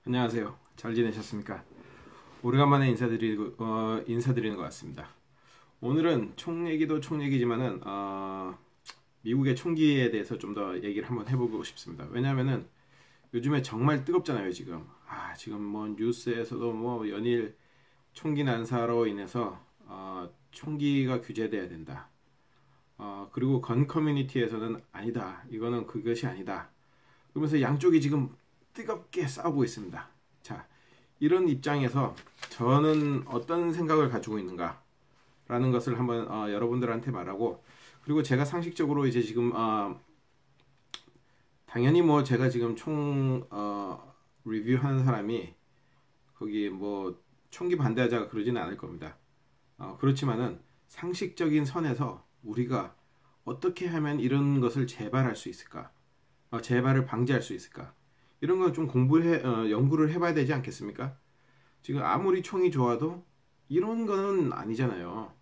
안녕하세요. 잘 지내셨습니까? 오래간만에 인사드리는 것 같습니다. 오늘은 총 얘기도 총 얘기지만은 미국의 총기에 대해서 좀 더 얘기를 한번 해보고 싶습니다. 왜냐하면은 요즘에 정말 뜨겁잖아요. 지금 뭐 뉴스에서도 뭐 연일 총기 난사로 인해서 총기가 규제돼야 된다. 그리고 건 커뮤니티에서는 아니다. 이거는 그것이 아니다. 그러면서 양쪽이 지금 뜨겁게 싸우고 있습니다. 자, 이런 입장에서 저는 어떤 생각을 가지고 있는가라는 것을 한번 여러분들한테 말하고, 그리고 제가 상식적으로 이제 지금 당연히 뭐 제가 지금 총 리뷰하는 사람이 거기 뭐 총기 반대하자가 그러지는 않을 겁니다. 그렇지만은 상식적인 선에서 우리가 어떻게 하면 이런 것을 재발할 수 있을까? 재발을 방지할 수 있을까? 이런 건 좀 연구를 해봐야 되지 않겠습니까? 지금 아무리 총이 좋아도 이런 거는 아니잖아요.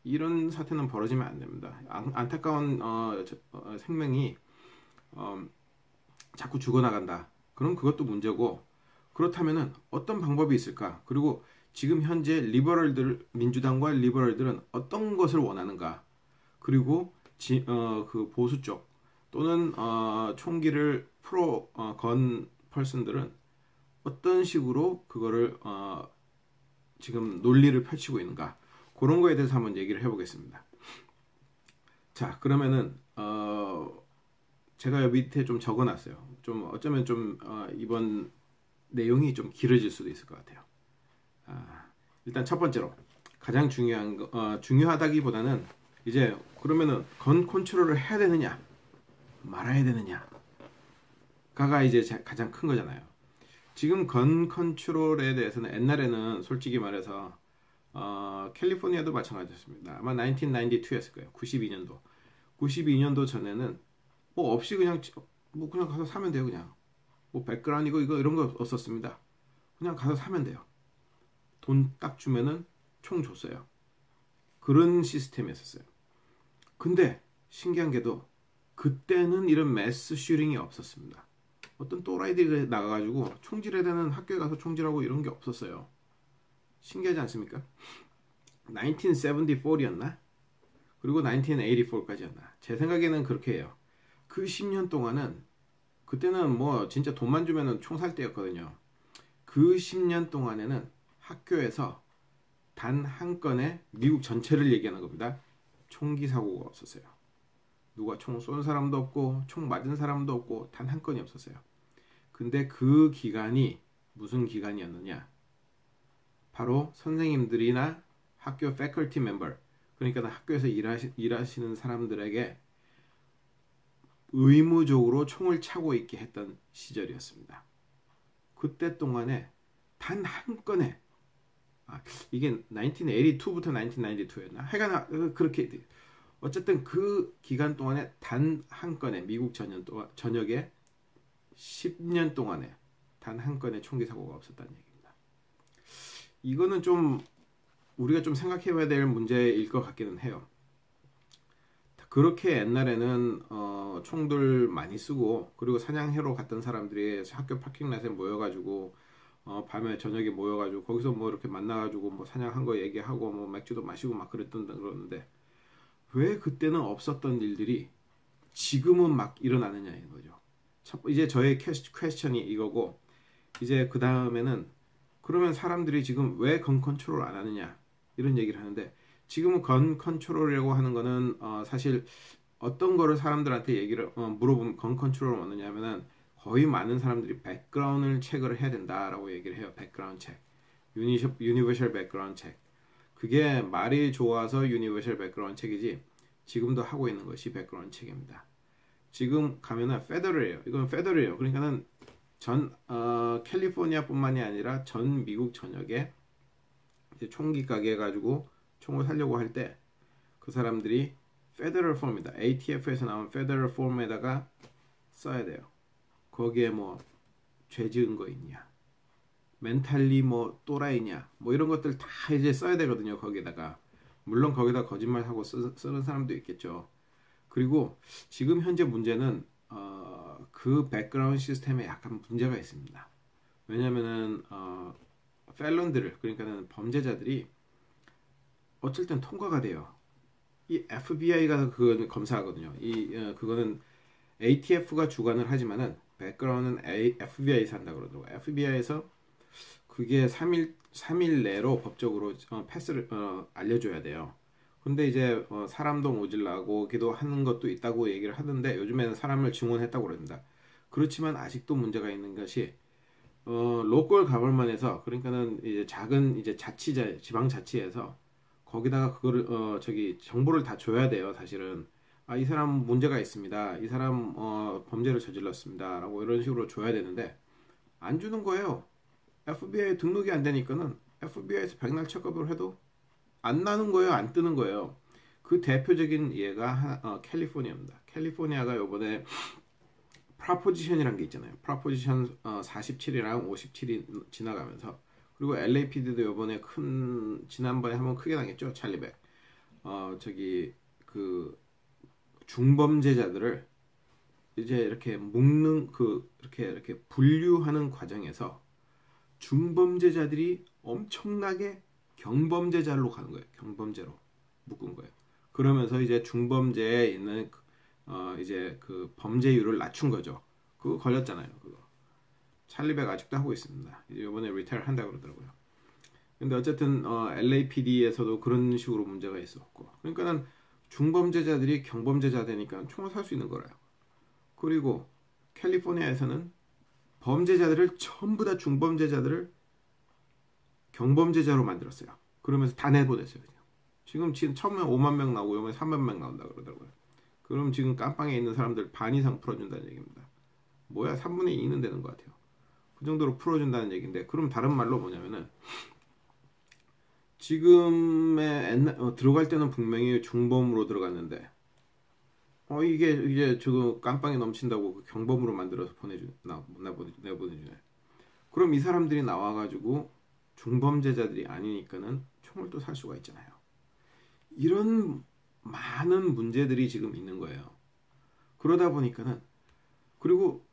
이런 사태는 벌어지면 안 됩니다. 안타까운 생명이 자꾸 죽어나간다. 그럼 그것도 문제고, 그렇다면은 어떤 방법이 있을까? 그리고 지금 현재 민주당과 리버럴들은 어떤 것을 원하는가? 그리고 그 보수 쪽 또는 총기를 건 펄슨들은 어떤 식으로 그거를 지금 논리를 펼치고 있는가, 그런 거에 대해서 한번 얘기를 해보겠습니다. 자, 그러면은 제가 여기 밑에 좀 적어놨어요. 좀 어쩌면 좀 이번 내용이 좀 길어질 수도 있을 것 같아요. 일단 첫 번째로 가장 중요하다기보다는 이제 그러면은 건 컨트롤을 해야 되느냐 말아야 되느냐가 이제 가장 큰 거잖아요. 지금 건 컨트롤에 대해서는 옛날에는 솔직히 말해서 캘리포니아도 마찬가지였습니다. 아마 1992였을 거예요. 92년도 전에는 뭐 없이 그냥 가서 사면 돼요. 그냥 뭐 백그라운드 이거 이런 거 없었습니다. 그냥 가서 사면 돼요. 돈 딱 주면은 총 줬어요. 그런 시스템이었어요. 근데 신기한 게도 그때는 이런 매스 슈링이 없었습니다. 어떤 또라이들이 나가가지고 총질해야 되는 학교에 가서 총질하고 이런 게 없었어요. 신기하지 않습니까? 1974였나? 그리고 1984까지였나? 제 생각에는 그렇게 해요. 그 10년 동안은, 그때는 뭐 진짜 돈만 주면은 총 살 때였거든요. 그 10년 동안에는 학교에서 단 한 건의, 미국 전체를 얘기하는 겁니다, 총기 사고가 없었어요. 누가 총 쏜 사람도 없고 총 맞은 사람도 없고 단 한 건이 없었어요. 근데 그 기간이 무슨 기간이었느냐? 바로 선생님들이나 학교 패컬티 멤버, 그러니까 학교에서 일하시는 사람들에게 의무적으로 총을 차고 있게 했던 시절이었습니다. 그때 동안에 단 한 건의, 이게 1982부터 1992였나? 하여간 그렇게, 어쨌든 그 기간 동안에 단 한 건의, 미국 전역에 10년 동안에 단 한 건의 총기 사고가 없었다는 얘기입니다. 이거는 좀 우리가 좀 생각해봐야 될 문제일 것 같기는 해요. 그렇게 옛날에는 총들 많이 쓰고, 그리고 사냥하러 갔던 사람들이 학교 파킹랏에 모여가지고 밤에 저녁에 모여가지고 거기서 뭐 이렇게 만나가지고 뭐 사냥한 거 얘기하고 뭐 맥주도 마시고 막 그러는데, 왜 그때는 없었던 일들이 지금은 막 일어나느냐인 거죠. 이제 저의 퀘스천이 이거고, 이제 그 다음에는 그러면 사람들이 지금 왜 건 컨트롤 안 하느냐, 이런 얘기를 하는데, 지금 건 컨트롤이라고 하는 거는 사실 어떤 거를 사람들한테 얘기를 물어보면 건 컨트롤을 얻느냐 하면은, 거의 많은 사람들이 백그라운드 체크를 해야 된다라고 얘기를 해요. 백그라운드 체크, 유니버셜 백그라운드 체크. 그게 말이 좋아서 유니버셜 백그라운드 체크이지, 지금도 하고 있는 것이 백그라운드 체크입니다. 지금 가면은 페더럴이에요. 이건 페더럴이에요. 그러니까는 캘리포니아뿐만이 아니라 전 미국 전역에 이제 총기 가게 가지고 총을 사려고 할 때 그 사람들이 페더럴 폼이다, ATF에서 나온 페더럴 폼에다가 써야 돼요. 거기에 뭐 죄 지은 거 있냐, 멘탈리 뭐 또라이냐, 뭐 이런 것들 다 이제 써야 되거든요. 거기에다가 물론 거기다 거짓말하고 쓰는 사람도 있겠죠. 그리고 지금 현재 문제는 그 백그라운드 시스템에 약간 문제가 있습니다. 왜냐면은 펠런들을 그러니까는 범죄자들이 어쩔 땐 통과가 돼요. 이 FBI가 그거는 검사하거든요. 그거는 ATF가 주관을 하지만은 백그라운드는 FBI에서 한다 그러더라고요. FBI에서 그게 3일 내로 법적으로 패스를 알려줘야 돼요. 근데 이제 사람도 모질라고 기도하는 것도 있다고 얘기를 하던데 요즘에는 사람을 증언했다고 그럽니다. 그렇지만 아직도 문제가 있는 것이 로컬 가벌먼에서 그러니까는 이제 작은 이제 자치제 지방자치에서 거기다가 그거를 저기 정보를 다 줘야 돼요. 사실은 이 사람 문제가 있습니다. 이 사람 범죄를 저질렀습니다라고 이런 식으로 줘야 되는데 안 주는 거예요. FBI 등록이 안 되니까는 FBI에서 백날 체크업을 해도 안 나는 거예요. 안 뜨는 거예요. 그 대표적인 예가 캘리포니아입니다. 캘리포니아가 요번에 프라포지션이라는 게 있잖아요. 프라포지션 47이랑 57이 지나가면서 그리고 LAPD도 요번에 지난번에 한번 크게 당했죠. 찰리백. 저기 그 중범죄자들을 이제 이렇게 이렇게 분류하는 과정에서 중범죄자들이 엄청나게 경범죄자로 가는 거예요. 경범죄로 묶은 거예요. 그러면서 이제 중범죄에 있는 이제 그 범죄율을 낮춘 거죠. 그거 걸렸잖아요. 그거 찰리백 아직도 하고 있습니다. 이제 이번에 리타일 한다고 그러더라고요. 근데 어쨌든 LAPD에서도 그런 식으로 문제가 있었고, 그러니까는 중범죄자들이 경범죄자 되니까 총을 살 수 있는 거라요. 그리고 캘리포니아에서는 범죄자들을 전부 다 중범죄자들을 경범죄자로 만들었어요. 그러면서 다 내보냈어요. 지금 처음에 5만 명 나오고 이번에 3만 명 나온다 그러더라고요. 그럼 지금 깜빵에 있는 사람들 반 이상 풀어준다는 얘기입니다. 뭐야 3분의 2는 되는 것 같아요. 그 정도로 풀어준다는 얘기인데 그럼 다른 말로 뭐냐면은 지금의 들어갈 때는 분명히 중범으로 들어갔는데 이게 저거 깜빵이 넘친다고 그 경범으로 만들어서 내보내주네. 그럼 이 사람들이 나와가지고 중범죄자들이 아니니까는 총을 또 살 수가 있잖아요. 이런 많은 문제들이 지금 있는 거예요. 그러다 보니까는 그리고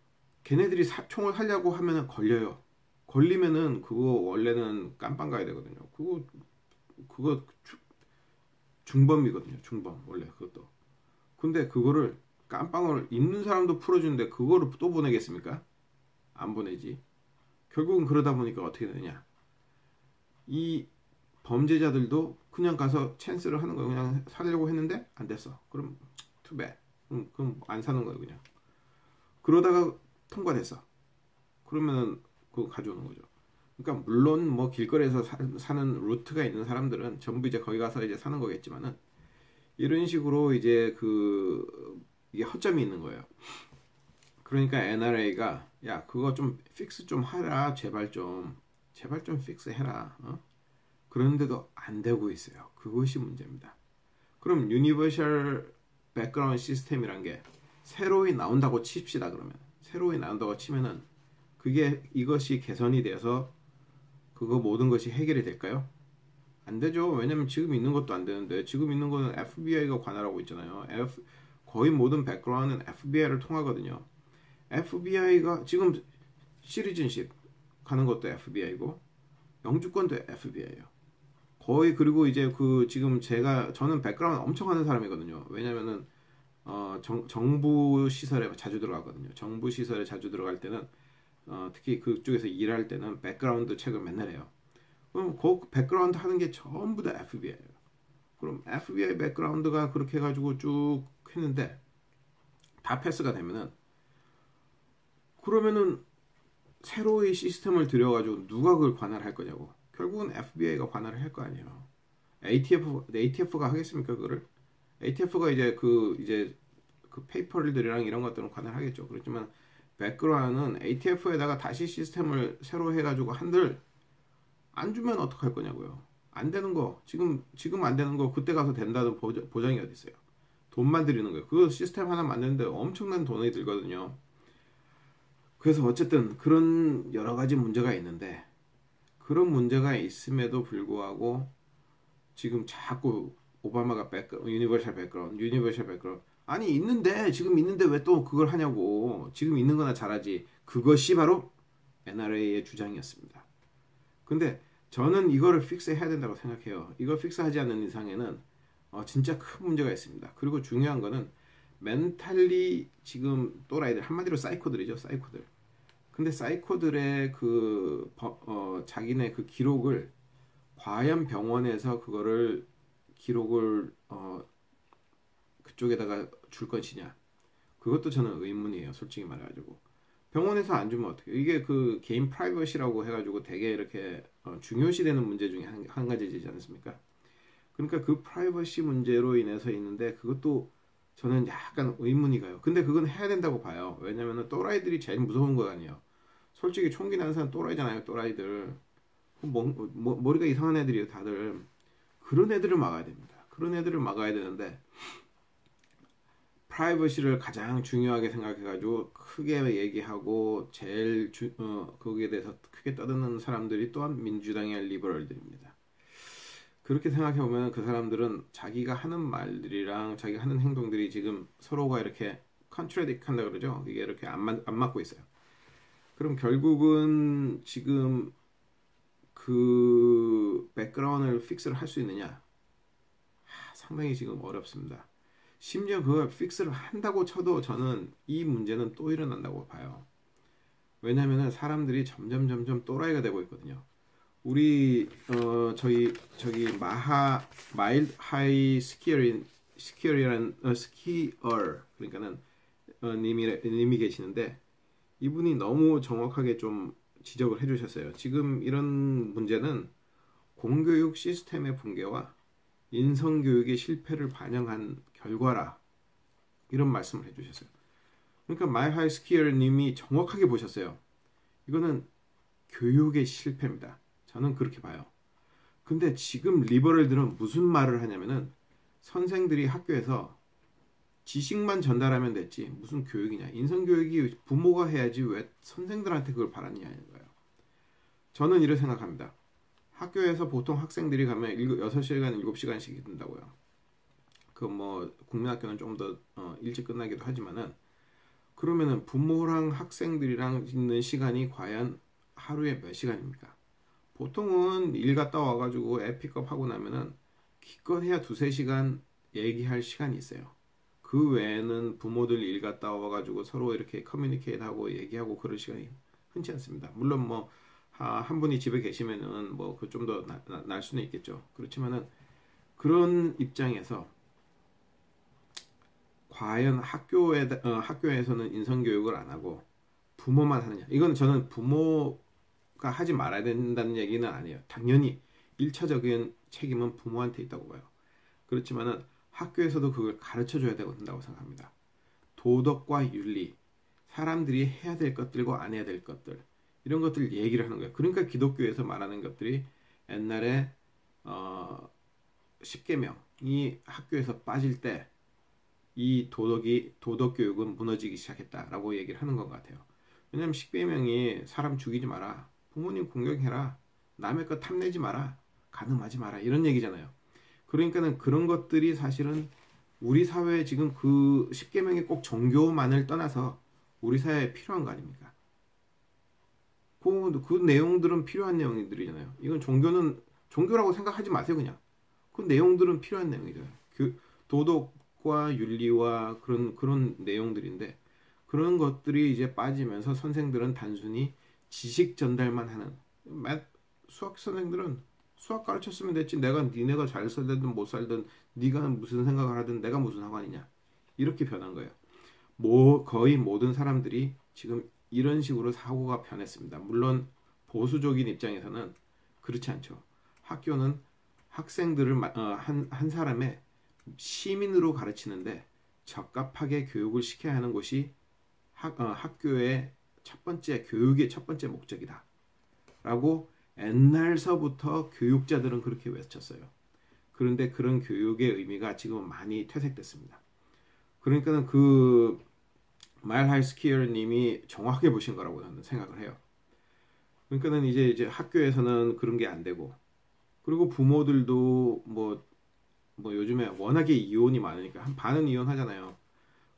걔네들이 총을 살려고 하면은 걸려요. 걸리면은 그거 원래는 깜빵 가야 되거든요. 그거 중범이거든요. 중범 원래 그것도. 근데 그거를 깜빵을 있는 사람도 풀어주는데 그거를 또 보내겠습니까? 안 보내지. 결국은 그러다 보니까 어떻게 되냐? 이 범죄자들도 그냥 가서 찬스를 하는 거예요. 그냥 살려고 했는데 안 됐어. 그럼 투배. 그럼 안 사는 거예요. 그냥. 그러다가 통과됐어. 그러면은 그거 가져오는 거죠. 그러니까 물론 뭐 길거리에서 사는 루트가 있는 사람들은 전부 이제 거기 가서 이제 사는 거겠지만은 이런 식으로 이제 이게 허점이 있는 거예요. 그러니까 NRA가 야 그거 좀 픽스 좀 하라 제발 좀 픽스 해라. 그런데도 안 되고 있어요. 그것이 문제입니다. 그럼 유니버셜 백그라운드 시스템이란 게 새로이 나온다고 칩시다. 그러면 새로이 나온다고 치면은 이것이 개선이 돼서 그거 모든 것이 해결이 될까요? 안 되죠. 왜냐면 지금 있는 것도 안 되는데 지금 있는 거는 FBI가 관할하고 있잖아요. 거의 모든 백그라운드는 FBI를 통하거든요. FBI가 지금 시리즌십 가는 것도 FBI고 영주권도 FBI예요. 거의 그리고 이제 지금 저는 백그라운드 엄청 하는 사람이거든요. 왜냐면은 정부 시설에 자주 들어가거든요. 정부 시설에 자주 들어갈 때는 특히 그쪽에서 일할 때는 백그라운드 책을 맨날 해요. 그럼 그 백그라운드 하는 게 전부 다 FBI예요. 그럼 FBI 백그라운드가 그렇게 해가지고 쭉 했는데 다 패스가 되면은 그러면은 새로의 시스템을 들여가지고 누가 그걸 관할할 거냐고. 결국은 FBI가 관할을 할 거 아니에요. ATF가 하겠습니까 그거를? ATF가 이제 그 페이퍼들이랑 이런 것들은 관할하겠죠. 그렇지만 백그라운드는 ATF에다가 다시 시스템을 새로 해가지고 한들 안 주면 어떡할 거냐고요. 안 되는 거 지금 안 되는 거 그때 가서 된다는 보장이 어디 있어요. 돈만 들이는 거예요. 그 시스템 하나 만드는데 엄청난 돈이 들거든요. 그래서 어쨌든 그런 여러 가지 문제가 있는데 그런 문제가 있음에도 불구하고 지금 자꾸 오바마가 유니버셜 백그라운드 지금 있는데 왜 또 그걸 하냐고. 지금 있는 거나 잘하지. 그것이 바로 NRA의 주장이었습니다. 근데 저는 이거를 픽스해야 된다고 생각해요. 이거 픽스하지 않는 이상에는 진짜 큰 문제가 있습니다. 그리고 중요한 거는 멘탈리 지금 또라이들, 한마디로 사이코들이죠. 사이코들. 근데 사이코들의 자기네 그 기록을 과연 병원에서 그거를 기록을 그쪽에다가 줄 것이냐, 그것도 저는 의문이에요. 솔직히 말해가지고 병원에서 안 주면 어떡해요. 이게 그 개인 프라이버시라고 해가지고 되게 이렇게 중요시되는 문제 중에 한 가지지 않습니까? 그러니까 그 프라이버시 문제로 인해서 있는데 그것도 저는 약간 의문이 가요. 근데 그건 해야 된다고 봐요. 왜냐면은 또라이들이 제일 무서운 거 아니에요. 솔직히 총기 나는 사람 또라이잖아요. 또라이들. 머리가 이상한 애들이에요. 다들. 그런 애들을 막아야 됩니다. 그런 애들을 막아야 되는데 프라이버시를 가장 중요하게 생각해가지고 크게 얘기하고 제일 거기에 대해서 크게 떠드는 사람들이 또한 민주당의 리버럴들입니다. 그렇게 생각해보면 그 사람들은 자기가 하는 말들이랑 자기가 하는 행동들이 지금 서로가 이렇게 컨트라딕 한다 그러죠. 이게 이렇게 안 맞고 있어요. 그럼 결국은 지금 그 백그라운드를 픽스를 할 수 있느냐? 상당히 지금 어렵습니다. 심지어 그걸 픽스를 한다고 쳐도 저는 이 문제는 또 일어난다고 봐요. 왜냐하면 사람들이 점점 또라이가 되고 있거든요. 우리 저기 마일드 하이 스키어라는 스키어, 그러니까는 님이 계시는데 이분이 너무 정확하게 좀 지적을 해주셨어요. 지금 이런 문제는 공교육 시스템의 붕괴와 인성교육의 실패를 반영한 결과라, 이런 말씀을 해주셨어요. 그러니까 마일드 하이 스키어 님이 정확하게 보셨어요. 이거는 교육의 실패입니다. 저는 그렇게 봐요. 근데 지금 리버럴들은 무슨 말을 하냐면은 선생들이 학교에서 지식만 전달하면 됐지 무슨 교육이냐, 인성교육이 부모가 해야지 왜 선생들한테 그걸 바라느냐는 거예요. 저는 이렇게 생각합니다. 학교에서 보통 학생들이 가면 6시간 7시간씩 된다고요. 그 뭐 국민학교는 좀 더 일찍 끝나기도 하지만은, 그러면은 부모랑 학생들이랑 있는 시간이 과연 하루에 몇 시간입니까? 보통은 일 갔다 와가지고 애 픽업하고 나면은 기껏해야 2-3시간 얘기할 시간이 있어요. 그 외에는 부모들 일 갔다 와가지고 서로 이렇게 커뮤니케이트하고 얘기하고 그럴 시간이 흔치 않습니다. 물론 뭐 한 분이 집에 계시면은 뭐 그 좀 더 날 수는 있겠죠. 그렇지만은 그런 입장에서 과연 학교에서는 인성교육을 안 하고 부모만 하느냐? 이건 저는 부모가 하지 말아야 된다는 얘기는 아니에요. 당연히 1차적인 책임은 부모한테 있다고 봐요. 그렇지만은 학교에서도 그걸 가르쳐 줘야 된다고 생각합니다. 도덕과 윤리, 사람들이 해야 될 것들과 안 해야 될 것들, 이런 것들 얘기를 하는 거예요. 그러니까 기독교에서 말하는 것들이 옛날에 10계명이 학교에서 빠질 때 이 도덕 교육은 무너지기 시작했다라고 얘기를 하는 것 같아요. 왜냐하면 10계명이 사람 죽이지 마라, 부모님 공경해라, 남의 것 탐내지 마라, 간음하지 마라, 이런 얘기잖아요. 그러니까는 그런 것들이 사실은 우리 사회에 지금 그 10계명이 꼭 종교만을 떠나서 우리 사회에 필요한 거 아닙니까? 그 내용들은 필요한 내용들이잖아요. 이건 종교라고 생각하지 마세요. 그냥 그 내용들은 필요한 내용이잖아요. 도덕과 윤리와 그런 내용들인데, 그런 것들이 이제 빠지면서 선생들은 단순히 지식 전달만 하는, 수학 선생들은 수학 가르쳤으면 됐지, 니네가 잘 살든 못 살든 네가 무슨 생각을 하든 내가 무슨 상관이냐, 이렇게 변한 거예요. 거의 모든 사람들이 지금 이런 식으로 사고가 변했습니다. 물론 보수적인 입장에서는 그렇지 않죠. 학교는 학생들을 한 사람의 시민으로 가르치는데 적합하게 교육을 시켜야 하는 것이 학교의 교육의 첫 번째 목적이다 라고 옛날서부터 교육자들은 그렇게 외쳤어요. 그런데 그런 교육의 의미가 지금 많이 퇴색됐습니다. 그러니까는 그 마일드 하이 스키어 님이 정확하게 보신 거라고 저는 생각을 해요. 그러니까는 이제 학교에서는 그런 게 안 되고, 그리고 부모들도 뭐 요즘에 워낙에 이혼이 많으니까 한 반은 이혼하잖아요.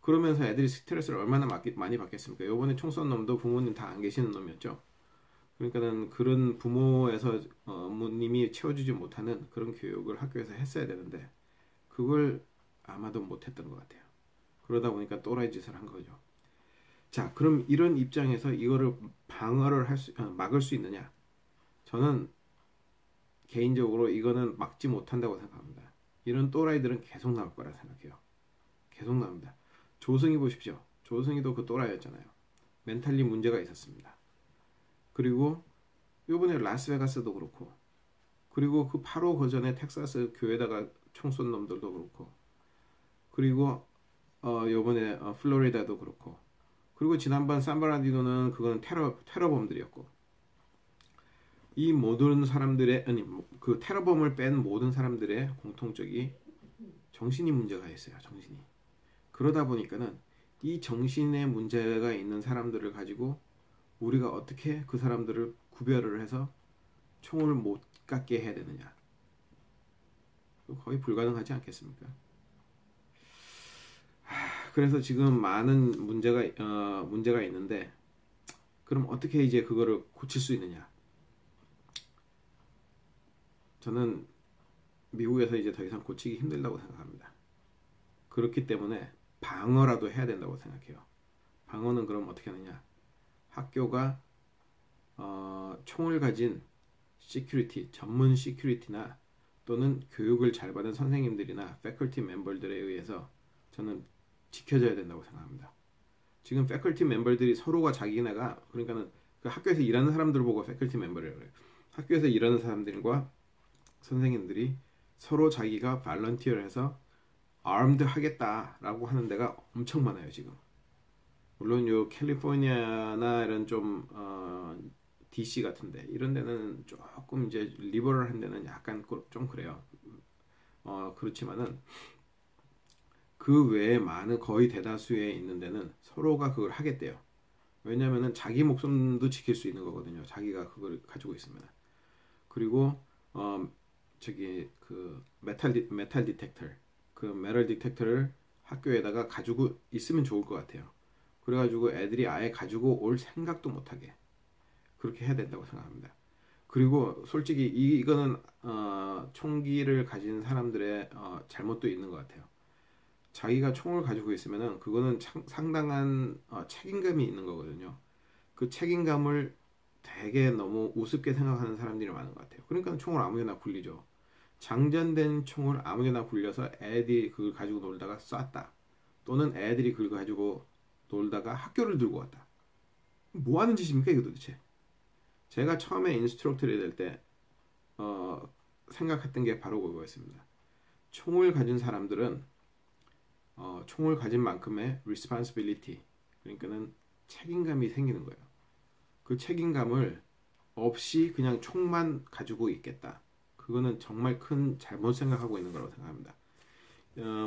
그러면서 애들이 스트레스를 얼마나 많이 받겠습니까? 요번에 총 쏜 놈도 부모님 다 안 계시는 놈이었죠. 그러니까는 그런 부모에서 부모님이 채워주지 못하는 그런 교육을 학교에서 했어야 되는데 그걸 아마도 못했던 것 같아요. 그러다 보니까 또라이 짓을 한 거죠. 자, 그럼 이런 입장에서 이거를 방어를 막을 수 있느냐? 저는 개인적으로 이거는 막지 못한다고 생각합니다. 이런 또라이들은 계속 나올 거라 생각해요. 계속 나옵니다. 조승희 보십시오. 조승희도 그 또라이였잖아요. 멘탈리 문제가 있었습니다. 그리고 이번에 라스베가스도 그렇고, 그리고 그 8호 거전에 텍사스 교회다가 총 쏜 놈들도 그렇고, 그리고 요번에 플로리다도 그렇고, 그리고 지난번 산바라디노는 그건 테러범들이었고, 이 모든 사람들의 그 테러범을 뺀 모든 사람들의 공통적이 정신이 문제가 있어요. 정신이. 그러다 보니까는 이 정신에 문제가 있는 사람들을 가지고 우리가 어떻게 그 사람들을 구별을 해서 총을 못 갖게 해야 되느냐. 거의 불가능하지 않겠습니까? 그래서 지금 많은 문제가 있는데 그럼 어떻게 이제 그거를 고칠 수 있느냐? 저는 미국에서 이제 더 이상 고치기 힘들다고 생각합니다. 그렇기 때문에 방어라도 해야 된다고 생각해요. 방어는 그럼 어떻게 하느냐? 학교가 총을 가진 시큐리티, 전문 시큐리티나 또는 교육을 잘 받은 선생님들이나 패컬티 멤버들에 의해서 저는 지켜져야 된다고 생각합니다. 지금 패컬티 멤버들이 서로가 자기네가 그러니까는 그 학교에서 일하는 사람들 보고 패컬티 멤버라고 그래요. 학교에서 일하는 사람들과 선생님들이 서로 자기가 발런티어를 해서 armed 하겠다라고 하는 데가 엄청 많아요 지금. 물론 요 캘리포니아나 이런 좀 DC 같은데 이런 데는 조금 이제 리버럴한 데는 약간 좀 그래요. 그렇지만은 그 외에 많은 거의 대다수에 있는 데는 서로가 그걸 하겠대요. 왜냐면은 자기 목숨도 지킬 수 있는 거거든요. 자기가 그걸 가지고 있으면. 그리고 그 메탈 디텍터, 그 메럴 디텍터를 학교에다가 가지고 있으면 좋을 것 같아요. 그래가지고 애들이 아예 가지고 올 생각도 못하게 그렇게 해야 된다고 생각합니다. 그리고 솔직히 이거는 총기를 가진 사람들의 잘못도 있는 것 같아요. 자기가 총을 가지고 있으면은 그거는 상당한 책임감이 있는 거거든요. 그 책임감을 되게 너무 우습게 생각하는 사람들이 많은 것 같아요. 그러니까 총을 아무데나 굴리죠. 장전된 총을 아무데나 굴려서 애들이 그걸 가지고 놀다가 쐈다. 또는 애들이 그걸 가지고 놀다가 학교를 들고 왔다. 뭐 하는 짓입니까 이거 도대체? 제가 처음에 인스트럭터를 될 때 생각했던 게 바로 그거였습니다. 총을 가진 사람들은 총을 가진 만큼의 responsibility, 그러니까는 책임감이 생기는 거예요. 그 책임감을 없이 그냥 총만 가지고 있겠다. 그거는 정말 큰 잘못 생각하고 있는 거라고 생각합니다.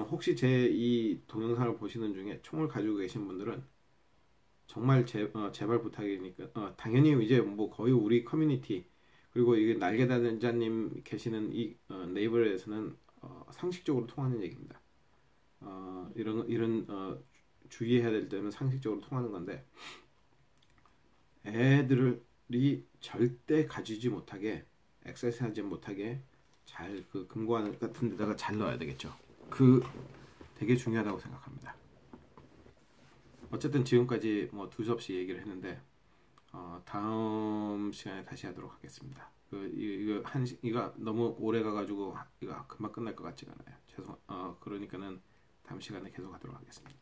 혹시 제 이 동영상을 보시는 중에 총을 가지고 계신 분들은 정말 제발 부탁이니까 당연히 이제 뭐 거의 우리 커뮤니티 그리고 이게 날개단자님 계시는 이 네이버에서는 상식적으로 통하는 얘기입니다. 이런 주의해야 될 때는 상식적으로 통하는 건데 애들이 절대 가지지 못하게 액세스하지 못하게 잘 그 금고안 같은 데다가 잘 넣어야 되겠죠. 그 되게 중요하다고 생각합니다. 어쨌든 지금까지 뭐 두서없이 얘기를 했는데 다음 시간에 다시 하도록 하겠습니다. 이거 너무 오래 가가지고 이거 금방 끝날 것 같지가 않아요. 그러니까는 다음 시간에 계속 하도록 하겠습니다.